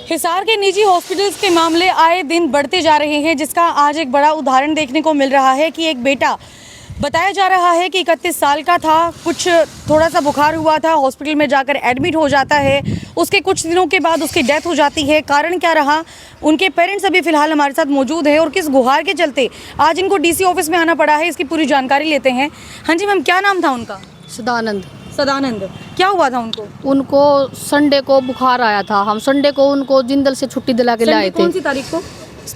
हिसार के निजी हॉस्पिटल्स के मामले आए दिन बढ़ते जा रहे हैं, जिसका आज एक बड़ा उदाहरण देखने को मिल रहा है कि एक बेटा बताया जा रहा है कि 31 साल का था, कुछ थोड़ा सा बुखार हुआ था, हॉस्पिटल में जाकर एडमिट हो जाता है, उसके कुछ दिनों के बाद उसकी डेथ हो जाती है। कारण क्या रहा, उनके पेरेंट्स अभी फिलहाल हमारे साथ मौजूद है और किस गुहार के चलते आज इनको डीसी ऑफिस में आना पड़ा है, इसकी पूरी जानकारी लेते हैं। हाँ जी मैम, क्या नाम था उनका? सदानंद। सदानंद। क्या हुआ था उनको? उनको संडे को बुखार आया था। हम संडे को उनको जिंदल से छुट्टी दिला के लाए थे। कौन सी तारीख को?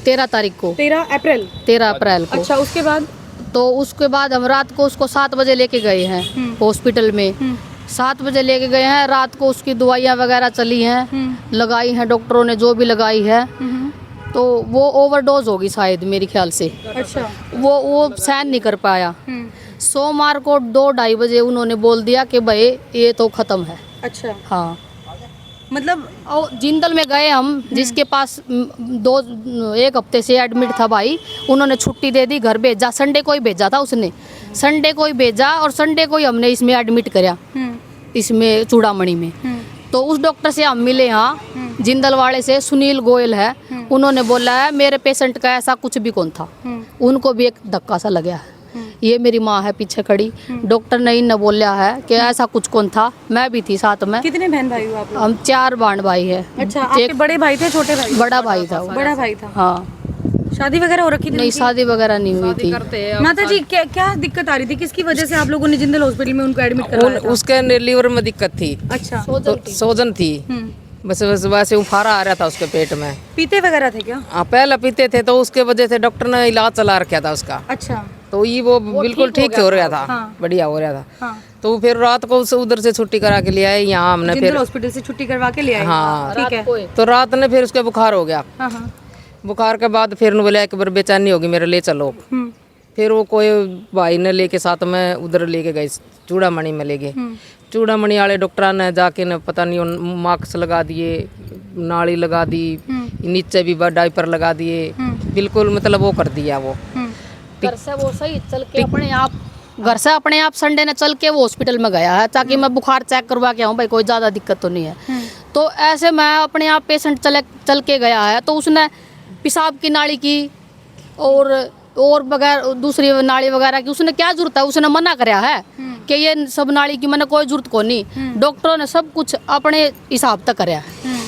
13 तारीख को। 13 अप्रैल। 13 अप्रैल को। अच्छा, उसके बाद? तो उसके बाद हम रात को उसको 7 बजे लेके गए हैं हॉस्पिटल में। 7 बजे लेके गए हैं। रात को उसकी दवाइयाँ वगैरह चली हैं, लगाई हैं डॉक्टरों ने जो भी लगाई है। तो वो ओवरडोज होगी शायद, मेरे ख्याल से। अच्छा। वो सहन नहीं कर पाया। सोमवार को 2-2:30 बजे उन्होंने बोल दिया कि भाई ये तो खत्म है। अच्छा। हाँ, मतलब जिंदल में गए हम, जिसके पास 1 हफ्ते से एडमिट था भाई, उन्होंने छुट्टी दे दी, घर भेजा। संडे को ही भेजा था उसने, संडे को ही भेजा और संडे को ही हमने इसमें एडमिट कराया, इसमें चूड़ामणि में। तो उस डॉक्टर से हम मिले यहाँ, जिंदल वाले से, सुनील गोयल है। उन्होंने बोला है मेरे पेशेंट का ऐसा कुछ भी कौन था। उनको भी एक धक्का सा लग गया है। ये मेरी माँ है पीछे खड़ी, डॉक्टर ने इन बोला है कि ऐसा कुछ कौन था। मैं भी थी साथ में। कितने बहन भाई हो आप लोग? हम 4 बहन भाई है। अच्छा, आपके बड़े भाई थे, छोटे भाई? बड़ा भाई था वो। बड़ा भाई था। हाँ। शादी वगैरह हो रखी थी? नहीं, शादी वगैरह नहीं हुई थी। माता जी, क्या दिक्कत आ रही थी? किसकी वजह से आप लोगों ने जिंदल हॉस्पिटल में उनको एडमिट करवाया था? उसके लीवर में दिक्कत थी। अच्छा। सोजन थी। बस वैसे उफारा आ रहा था उसके पेट में। पीते वगैरह थे क्या? हाँ, पहले पीते थे, तो उसके वजह से डॉक्टर ने इलाज चला रखा था उसका। अच्छा। तो ये वो बिल्कुल ठीक हो रहा था। हाँ। बढ़िया हो रहा था। हाँ। तो फिर रात को उसे उधर से छुट्टी करा के ले आए यहाँ हमने। जिंदल फिर हॉस्पिटल से छुट्टी करवा के ले आए? हाँ, ठीक है। तो रात ने फिर उसके बुखार हो गया। हाँ हाँ। बुखार के बाद फिर बोला एक बार बेचैनी होगी, मेरे ले चलो। फिर वो कोई भाई ने लेके साथ में उधर लेके गए, चूड़ामणि में ले गए। चूड़ामणि वाले डॉक्टर ने जाके न पता नहीं मास्क लगा दिए, नाड़ी लगा दी, नीचे भी डायपर लगा दिए, बिल्कुल मतलब वो कर दिया। वो घर से वो सही चल के अपने आप, घर से अपने आप संडे ने चल के वो हॉस्पिटल में गया है, ताकि मैं बुखार चेक करवा के आऊँ भाई, कोई ज़्यादा दिक्कत तो नहीं है। तो ऐसे मैं अपने आप पेशेंट चल के गया है। तो उसने पेशाब की नाली की और बगैर दूसरी नाली वगैरह की उसने क्या जरूरत है, उसने मना कराया है कि ये सब नाली की मैंने कोई जरूरत को नहीं। डॉक्टरों ने सब कुछ अपने हिसाब तक कराया है।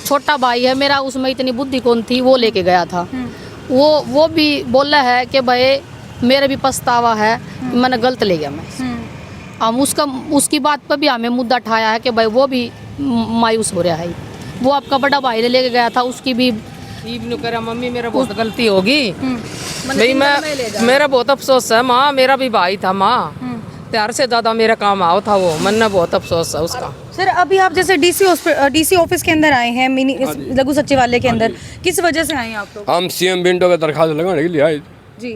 छोटा भाई है मेरा, उसमें इतनी बुद्धि कौन थी, वो लेके गया था। वो भी बोला है कि भाई मेरा भी पछतावा है, मैंने गलत ले गया मैं। हम उसकी बात पर भी हमें मुद्दा उठाया है कि भाई वो भी मायूस हो रहा है। वो आपका बड़ा भाई ने लेके गया था, उसकी भी करा मम्मी मेरा बहुत गलती होगी भाई, मेरा बहुत अफसोस है माँ, मेरा भी भाई था माँ, प्यार से ज्यादा मेरा काम आओ था वो, मन में बहुत अफसोस है उसका। सर, अभी आप जैसे डीसी ऑफिस के अंदर आए हैं, मिनी लघु सचिवालय के अंदर, किस वजह से आए हैं आप लोग? हम सीएम विंडो का दरखास्त लगाने के लिए आए जी।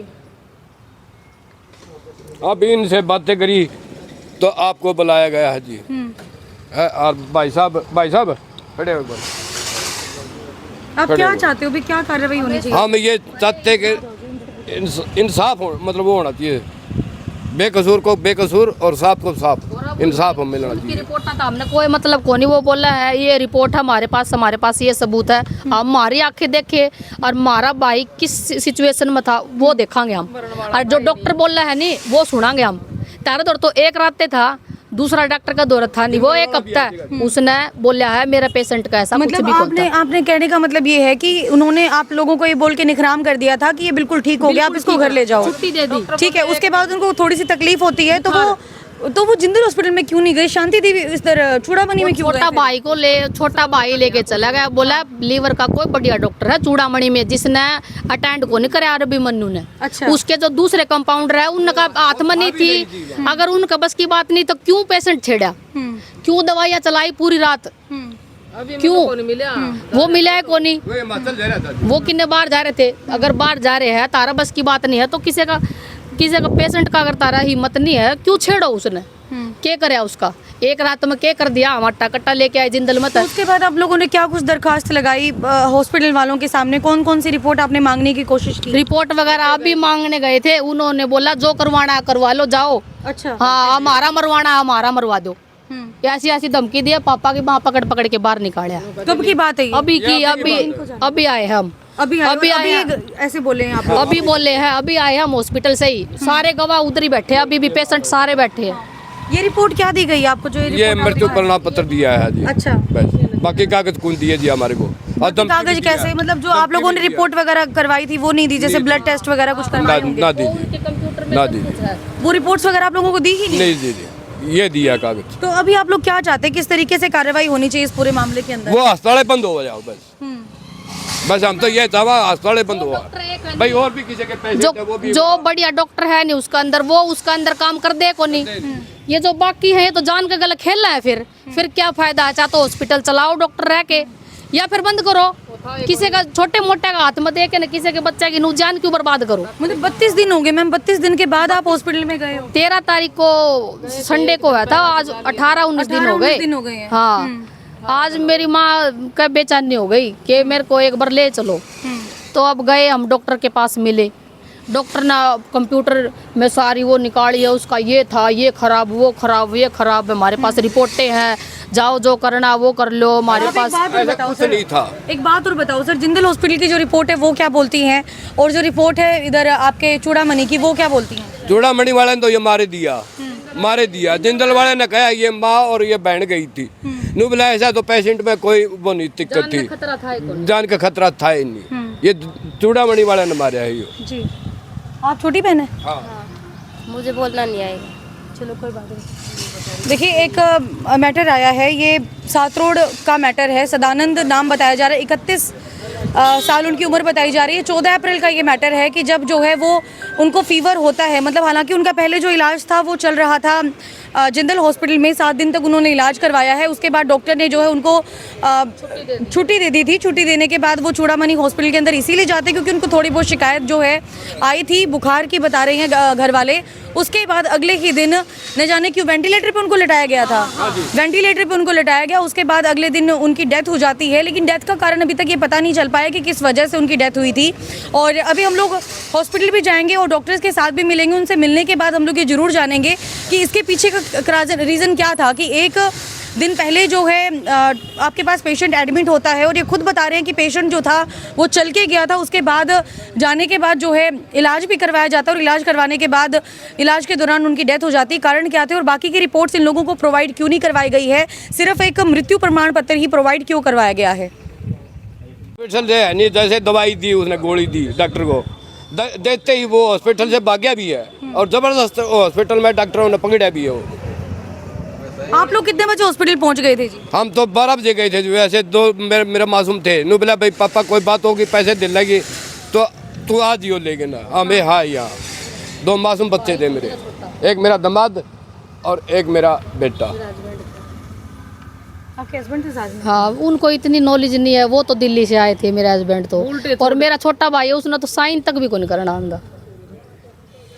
अब इनसे बातें करी तो आपको बुलाया गया है जी। और भाई साहब खड़े हो। आप क्या चाहते हो भी, क्या कार्रवाई होनी चाहिए? हम ये चाहते कि इंसाफ मतलब वो होना चाहिए, बेकसूर को बेकसूर और साफ को साफ इंसाफ हम मिलना चाहिए। रिपोर्ट था हमने कोई मतलब को नहीं, वो बोला है ये रिपोर्ट हमारे पास ये सबूत है, हमारी आंखें देखे और हमारा भाई किस सिचुएशन में था वो देखांगे हम, और जो डॉक्टर बोल रहा है नहीं वो सुनांगे हम। तारा दौर तो एक रात था, दूसरा डॉक्टर का दौरा था नहीं, वो 1 हफ्ता उसने बोला है मेरा पेशेंट का ऐसा मतलब कुछ भी आपने कहने का मतलब ये है कि उन्होंने आप लोगों को ये बोल के निखराम कर दिया था कि ये बिल्कुल ठीक हो गया, आप इसको घर ले जाओ, छुट्टी दे दी। ठीक है। उसके बाद उनको थोड़ी सी तकलीफ होती है तो वो जिंदल हॉस्पिटल में क्यों नहीं गए? शांति देवी इस तरह चूड़ामणि में क्यों गए? छोटा भाई लेके चला गया, बोला लीवर का कोई बढ़िया डॉक्टर है चूड़ामणि में, जिसने अटेंड को नहीं कराया अरबी मन्नू ने। अच्छा। उसके जो दूसरे कंपाउंडर है उनका हाथ में नहीं थी, अगर उनका बस की बात नहीं तो क्यों पेशेंट छेड़ा, क्यों दवाइयाँ चलाई पूरी रात, क्यों वो मिला है को नहीं? वो किन्ने बाहर जा रहे थे, अगर बाहर जा रहे हैं तारा बस की बात नहीं है तो किसी का पेशेंट का अगर तारा हिम्मत नहीं है क्यों छेड़ो उसने? क्या करे उसका? एक रात में क्या कर दिया, हमारा कट्टा लेके आए जिंदल में। तो उसके बाद आप लोगों ने क्या कुछ दरखास्त लगाई हॉस्पिटल वालों के सामने? कौन कौन सी रिपोर्ट आपने मांगने की कोशिश की? रिपोर्ट वगैरह आप भी मांगने गए थे, उन्होंने बोला जो करवाना करवा लो जाओ। अच्छा। हाँ, हमारा मरवाना हमारा मरवा दो। ऐसी ऐसी धमकी दिया, पापा की वहाँ पकड़ पकड़ के बाहर निकाला। कब की बात है ये? अभी आए हम, अभी ऐसे बोले हैं आप? अभी बोले हैं, अभी आए हम हॉस्पिटल से ही, सारे गवाह उधर ही बैठे हैं, अभी भी पेशेंट सारे बैठे हैं। ये रिपोर्ट क्या दी गई आपको? जो ये मृत्यु प्रमाण पत्र दिया है जी। अच्छा, बस बाकी कागज कौन दिए जी हमारे को? और तो कागज कैसे, मतलब जो आप लोगों ने रिपोर्ट वगैरह करवाई थी वो नहीं दी, जैसे ब्लड टेस्ट वगैरह कुछ करवाए होंगे? ना दीजिए, ना दीजिए, वो रिपोर्ट्स वगैरह आप लोगों को दी ही नहीं दीजिए, ये दिया कागज। तो अभी आप लोग क्या चाहते हैं, किस तरीके से कार्रवाई होनी चाहिए इस पूरे मामले के अंदर? वो अस्पताल बंद हो जाओ बस हम तो ये चाहवा अस्पताल बंद हुआ भाई, और भी किसी के पेशेंट है वो भी, जो बढ़िया डॉक्टर है नहीं उसका अंदर, वो उसका अंदर काम कर दे को नहीं। ये जो बाकी है ये तो जान के गलत खेलना है, फिर क्या फायदा है? चाहे तो हॉस्पिटल चलाओ डॉक्टर रह के, या फिर बंद करो। किसी का छोटे मोटे का हाथ में दे के ना किसी के बच्चे की जान क्यों बर्बाद करो? मतलब 32 दिन हो गए मैम, 32 दिन के बाद आप हॉस्पिटल में गए हो? 13 तारीख को संडे को हुआ था, आज 18-19 दिन हो गए हैं। हाँ, आज मेरी माँ का बेचैनी हो गई कि मेरे को एक बार ले चलो। तो अब गए हम, डॉक्टर के पास मिले, डॉक्टर ने कंप्यूटर में सारी वो निकाली है, उसका ये था, ये खराब, वो खराब, ये खराब, हमारे पास रिपोर्टें हैं, जाओ जो करना वो कर लो, हमारे पास कुछ नहीं था। एक बात और बताओ सर, जिंदल हॉस्पिटल की जो रिपोर्ट है वो क्या बोलती है, और जो रिपोर्ट है इधर आपके चूड़ामणि की वो क्या बोलती है? चूड़ामणि वाले ने तो ये मारे दिया, जिंदल वाले ने कहा ये माँ और ये बहन गई थी। नु बोला ऐसा तो पेशेंट में कोई वो नहीं दिक्कत थी, जान का खतरा था ही नहीं, ये चूड़ामणि वाले ने मारा है ये जी। आप छोटी बहन है? हाँ। मुझे बोलना नहीं आएगा। चलो कोई बात नहीं। देखिए एक मैटर आया है, ये सातरोड का मैटर है, सदानंद नाम बताया जा रहा है, 31 साल उनकी उम्र बताई जा रही है। 14 अप्रैल का ये मैटर है कि जब जो है वो उनको फीवर होता है, मतलब हालांकि उनका पहले जो इलाज था वो चल रहा था जिंदल हॉस्पिटल में, 7 दिन तक उन्होंने इलाज करवाया है। उसके बाद डॉक्टर ने जो है उनको छुट्टी दे दी थी। छुट्टी देने के बाद वो चूड़ामणि हॉस्पिटल के अंदर इसीलिए जाते क्योंकि उनको थोड़ी बहुत शिकायत जो है आई थी, बुखार की बता रहे हैं घर वाले। उसके बाद अगले ही दिन न जाने क्यों वेंटिलेटर पे उनको लिटाया गया था, वेंटिलेटर पे उनको लिटाया गया। उसके बाद अगले दिन उनकी डेथ हो जाती है, लेकिन डेथ का कारण अभी तक ये पता नहीं चल पाया कि किस वजह से उनकी डेथ हुई थी। और अभी हम लोग हॉस्पिटल भी जाएंगे और डॉक्टर्स के साथ भी मिलेंगे, उनसे मिलने के बाद हम लोग ये जरूर जानेंगे कि इसके पीछे का रीज़न क्या था कि एक दिन पहले जो है आपके पास पेशेंट एडमिट होता है और ये खुद बता रहे हैं कि पेशेंट जो था वो चल के गया था, उसके बाद जाने के बाद जो है इलाज भी करवाया जाता है और इलाज करवाने के बाद इलाज के दौरान उनकी डेथ हो जाती है। कारण क्या थे और बाकी की रिपोर्ट्स इन लोगों को प्रोवाइड क्यों नहीं करवाई गई है, सिर्फ एक मृत्यु प्रमाण पत्र ही प्रोवाइड क्यों करवाया गया है? नहीं, जैसे दवाई दी उसने, गोली दी डॉक्टर को, देते ही वो हॉस्पिटल से भाग गया भी है और जबरदस्त हॉस्पिटल में डॉक्टरों ने पकड़ा भी है वो। आप लोग कितने बजे हॉस्पिटल पहुंच गए थे जी? हम तो 12 बजे गए थे, वैसे दो मेरे मासूम थे। नु बोला भाई पापा कोई बात होगी, पैसे दिलाएगी तो तू आ जियो लेके ना। हमें हाँ यहाँ 2 मासूम बच्चे थे मेरे, एक मेरा दामाद और एक मेरा बेटा। आपके हस्बैंड के साथ में? हाँ, उनको इतनी नॉलेज नहीं है, वो तो दिल्ली से आए थे मेरे हस्बैंड तो, और मेरा छोटा भाई है उसने तो साइन तक भी को नहीं करना आंदा।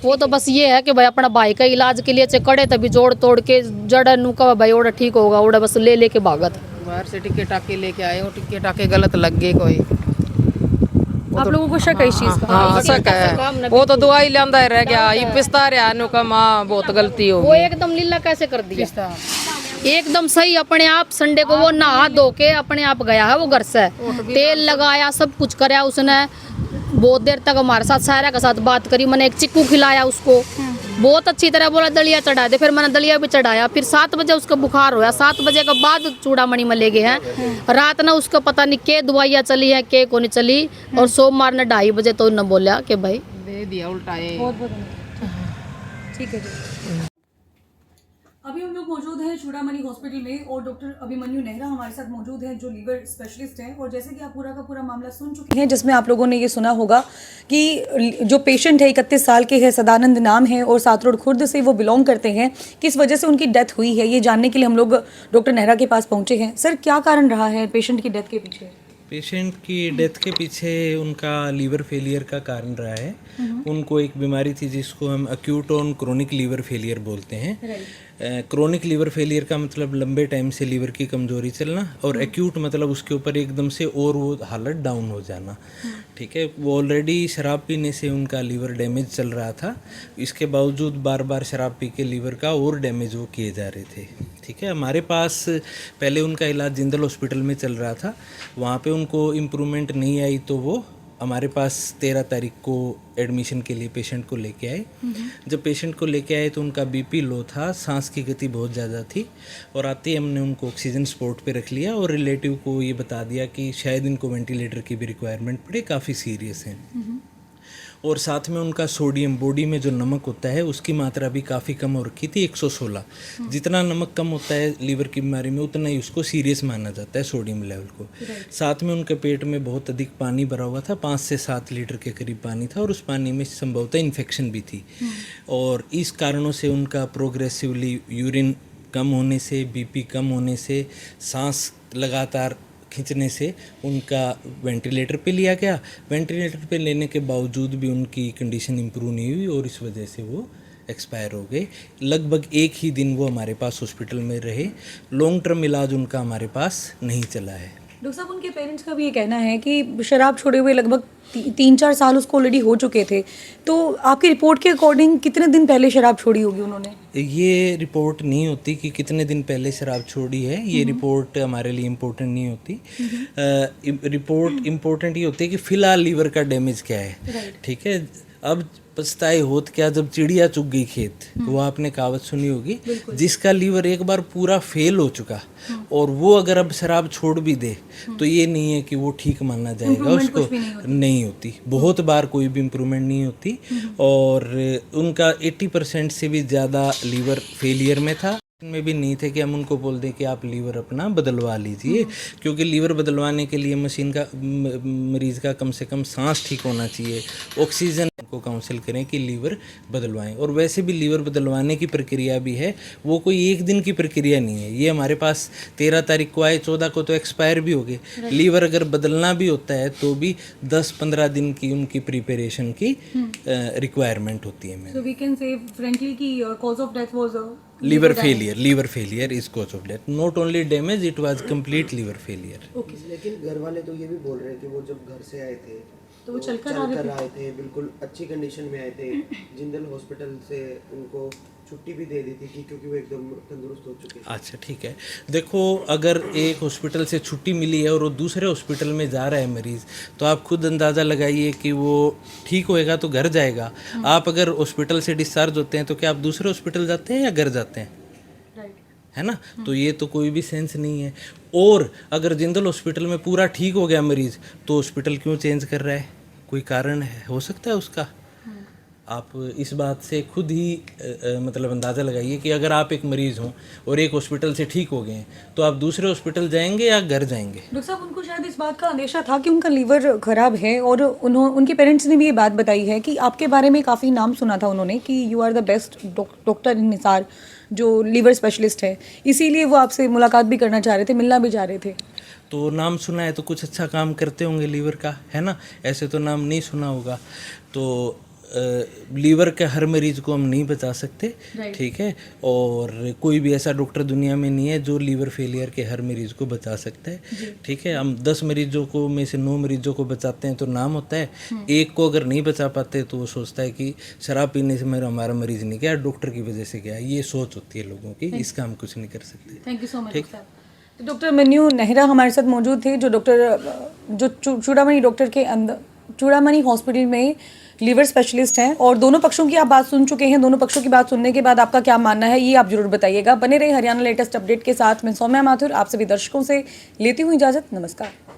वो तो बस ये है कि भाई अपना भाई का इलाज के लिए कड़े तभी जोड़ तोड़ के जड़ नुका भाई ओड़ा ठीक होगा, ओड़ा बस ले लेके भागत। बाहर से टिक्के टाके लेके आए हो, टिक्के टाके गलत लग गए कोई। आप लोगों को शक है इस चीज का? हाँ शक है, वो तो दवाई लांदा रह गया, ये पिस्ता रहा नु का माँ बहुत गलती हो वो एकदम लीला कैसे कर दिया, एकदम सही अपने आप। संडे को वो नहा धो के अपने आप गया है वो घर से, तेल लगाया, सब कुछ कराया उसने, बहुत देर तक हमारे साथ सायरा के साथ बात करी, मैंने एक चिक्कू खिलाया उसको, बहुत अच्छी तरह बोला दलिया चढ़ा दे, फिर मैंने दलिया भी चढ़ाया। फिर 7 बजे उसका बुखार हुआ, 7 बजे के बाद चूड़ामणि में ले गए हैं। रात ना उसका पता नहीं के दवाइयाँ चली है के को नहीं चली, और सोमवार ने 2:30 बजे तो न बोला कि भाई दे दिया उल्टाए। ठीक है जी। अभी हम लोग मौजूद हैं चूड़ामणि हॉस्पिटल में और डॉक्टर अभिमन्यु नेहरा हमारे साथ मौजूद हैं जो लीवर स्पेशलिस्ट हैं। और जैसे कि आप पूरा का पूरा मामला सुन चुके हैं, जिसमें आप लोगों ने ये सुना होगा कि जो पेशेंट है 31 साल के है, सदानंद नाम है और सातरोड खुर्द से वो बिलोंग करते हैं, किस वजह से उनकी डेथ हुई है ये जानने के लिए हम लोग डॉक्टर नेहरा के पास पहुँचे हैं। सर क्या कारण रहा है पेशेंट की डेथ के पीछे? पेशेंट की डेथ के पीछे उनका लीवर फेलियर का कारण रहा है। उनको एक बीमारी थी जिसको हम acute on chronic liver failure बोलते हैं। क्रोनिक लीवर फेलियर का मतलब लंबे टाइम से लीवर की कमजोरी चलना, और एक्यूट मतलब उसके ऊपर एकदम से और वो हालत डाउन हो जाना। ठीक है, वो ऑलरेडी शराब पीने से उनका लीवर डैमेज चल रहा था, इसके बावजूद बार बार शराब पी के लीवर का और डैमेज वो किए जा रहे थे। ठीक है, हमारे पास पहले उनका इलाज जिंदल हॉस्पिटल में चल रहा था, वहाँ पे उनको इम्प्रूवमेंट नहीं आई तो वो हमारे पास 13 तारीख को एडमिशन के लिए पेशेंट को लेके आए। जब पेशेंट को लेके आए तो उनका बीपी लो था, सांस की गति बहुत ज़्यादा थी, और आते ही हमने उनको ऑक्सीजन सपोर्ट पे रख लिया और रिलेटिव को ये बता दिया कि शायद इनको वेंटिलेटर की भी रिक्वायरमेंट पड़े, काफ़ी सीरियस है। और साथ में उनका सोडियम, बॉडी में जो नमक होता है उसकी मात्रा भी काफ़ी कम हो रखी थी, 116। जितना नमक कम होता है लीवर की बीमारी में उतना ही उसको सीरियस माना जाता है सोडियम लेवल को। साथ में उनके पेट में बहुत अधिक पानी भरा हुआ था, 5 से 7 लीटर के करीब पानी था, और उस पानी में संभवतः इन्फेक्शन भी थी। और इस कारणों से उनका प्रोग्रेसिवली यूरिन कम होने से, बीपी कम होने से, सांस लगातार खींचने से उनका वेंटिलेटर पे लिया गया। वेंटिलेटर पे लेने के बावजूद भी उनकी कंडीशन इम्प्रूव नहीं हुई और इस वजह से वो एक्सपायर हो गए। लगभग एक ही दिन वो हमारे पास हॉस्पिटल में रहे, लॉन्ग टर्म इलाज उनका हमारे पास नहीं चला है। डॉक्टर साहब, उनके पेरेंट्स का भी ये कहना है कि शराब छोड़े हुए लगभग 3-4 साल उसको ऑलरेडी हो चुके थे, तो आपकी रिपोर्ट के अकॉर्डिंग कितने दिन पहले शराब छोड़ी होगी उन्होंने? ये रिपोर्ट नहीं होती कि कितने दिन पहले शराब छोड़ी है, ये रिपोर्ट हमारे लिए इम्पोर्टेंट नहीं होती। रिपोर्ट इम्पोर्टेंट ये होती है कि फ़िलहाल लीवर का डैमेज क्या है। ठीक है, अब पछताए होत क्या जब चिड़िया चुग गई खेत, वो आपने कहावत सुनी होगी। जिसका लीवर एक बार पूरा फेल हो चुका और वो अगर अब शराब छोड़ भी दे तो ये नहीं है कि वो ठीक माना जाएगा, उसको नहीं होती। बहुत बार कोई भी इम्प्रूवमेंट नहीं होती, और उनका 80% से भी ज़्यादा लीवर फेलियर में था। में भी नहीं थे कि हम उनको बोल दें कि आप लीवर अपना बदलवा लीजिए, क्योंकि लीवर बदलवाने के लिए मशीन का मरीज़ का कम से कम सांस ठीक होना चाहिए, ऑक्सीजन को काउंसिल करें कि लीवर बदलवाएं। और वैसे भी लीवर बदलवाने की प्रक्रिया भी है, वो कोई एक दिन की प्रक्रिया नहीं है। ये हमारे पास 13 तारीख को आए, 14 को तो एक्सपायर भी हो गए। लीवर अगर बदलना भी होता है तो भी 10-15 दिन की उनकी प्रिपरेशन की रिक्वायरमेंट होती है। So we can say frankly कि cause of death was liver failure is cause of death, not only damage, it was complete liver failure. लेकिन घर वाले तो ये भी बोल रहे हैं कि वो जब घर से आए थे तो वो चलकर आए थे, बिल्कुल अच्छी कंडीशन में आए थे। जिंदल हॉस्पिटल से उनको छुट्टी भी दे दी थी कि क्योंकि वो एकदम तंदुरुस्त हो चुके थे। अच्छा, ठीक है। देखो, अगर एक हॉस्पिटल से छुट्टी मिली है और वो दूसरे हॉस्पिटल में जा रहा है मरीज़, तो आप खुद अंदाज़ा लगाइए कि वो ठीक होएगा तो घर जाएगा। आप अगर हॉस्पिटल से डिस्चार्ज होते हैं तो क्या आप दूसरे हॉस्पिटल जाते हैं या घर जाते हैं? है ना? तो ये तो कोई भी सेंस नहीं है। और अगर जिंदल हॉस्पिटल में पूरा ठीक हो गया मरीज़ तो हॉस्पिटल क्यों चेंज कर रहा है? कोई कारण है, हो सकता है उसका। आप इस बात से खुद ही मतलब अंदाज़ा लगाइए कि अगर आप एक मरीज़ हों और एक हॉस्पिटल से ठीक हो गए हैं तो आप दूसरे हॉस्पिटल जाएंगे या घर जाएंगे? डॉक्टर साहब, उनको शायद इस बात का अंदेशा था कि उनका लीवर खराब है, और उनके पेरेंट्स ने भी ये बात बताई है कि आपके बारे में काफ़ी नाम सुना था उन्होंने कि you are the best doctor in Nisar, जो लीवर स्पेशलिस्ट है, इसीलिए वो आपसे मुलाकात भी करना चाह रहे थे, मिलना भी चाह रहे थे। तो नाम सुना है तो कुछ अच्छा काम करते होंगे लीवर का, है ना? ऐसे तो नाम नहीं सुना होगा। तो लीवर के हर मरीज़ को हम नहीं बचा सकते, ठीक है? और कोई भी ऐसा डॉक्टर दुनिया में नहीं है जो लीवर फेलियर के हर मरीज़ को बचा सकता है, ठीक है? हम 10 मरीजों को में से 9 मरीजों को बचाते हैं तो नाम होता है। एक को अगर नहीं बचा पाते तो वो सोचता है कि शराब पीने से हमारा मरीज़ नहीं गया, डॉक्टर की वजह से गया। ये सोच होती है लोगों की, इसका हम कुछ नहीं कर सकते। Thank you so much sir. Doctor Mannu Nehra हमारे साथ मौजूद थे, जो चूड़ामणि डॉक्टर के अंदर चूड़ामणि हॉस्पिटल में लीवर स्पेशलिस्ट हैं, और दोनों पक्षों की आप बात सुन चुके हैं। दोनों पक्षों की बात सुनने के बाद आपका क्या मानना है ये आप जरूर बताइएगा। बने रहे हरियाणा लेटेस्ट अपडेट के साथ। मैं सौम्या माथुर आप सभी दर्शकों से लेती हूँ इजाज़त। नमस्कार।